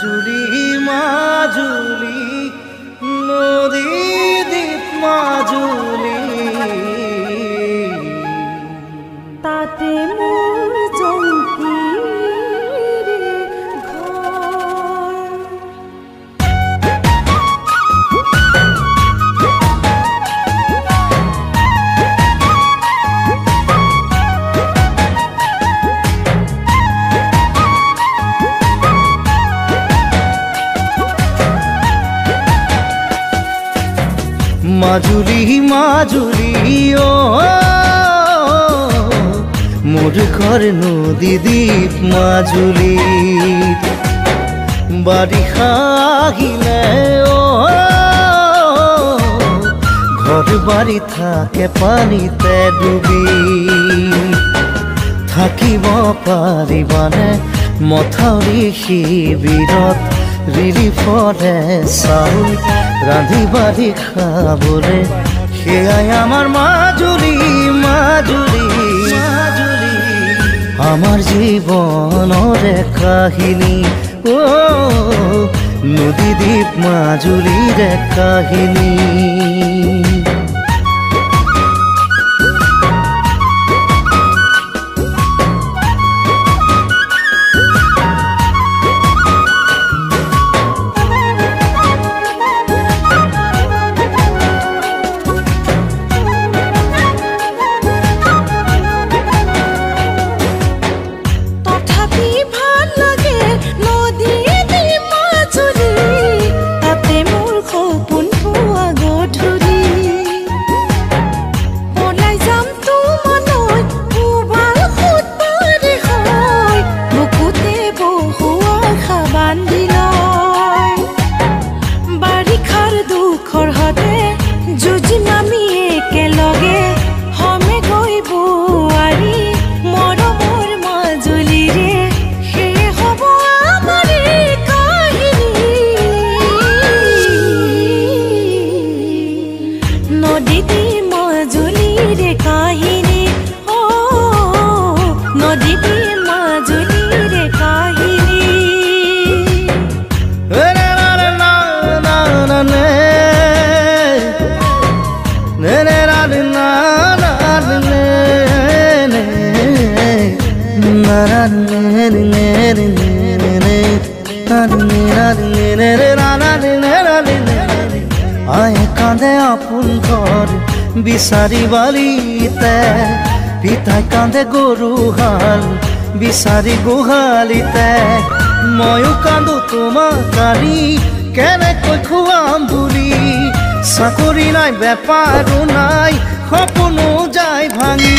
মাজুলী মাজুলী নদী দ্বীপ মাজুলী তাতে মোৰ জংকীৰ ঘৰ। মাজুলী মাজুলী মোৰ ঘৰ নদী দ্বীপ মাজুলী বাৰিষা আহিলে ঘৰ বাড়ি থাকে পানিতে ডুবি থাকিব পাৰিবানে মথাউৰি শিবিৰত ৰিলিফৰে চাউল ৰান্ধি বাঢ়ি খাবলে সেয়াই আমাৰ মাজুলী মাজুলী মাজুলী আমাৰ জীৱনৰে কাহিনী নদী দ্বীপ মাজুলীৰে কাহিনী আয়ে কাঁদে আপন ঘৰ বিচাৰি বালিতে পিতাই কাঁদে গৰু হাল বিচাৰি গোহালিতে ময়ো কান্দো তোমাক কালি কেনেকৈ খুৱাম বুলি চাকৰি নাই বেপাৰো নাই সপোনো যায় ভাঙি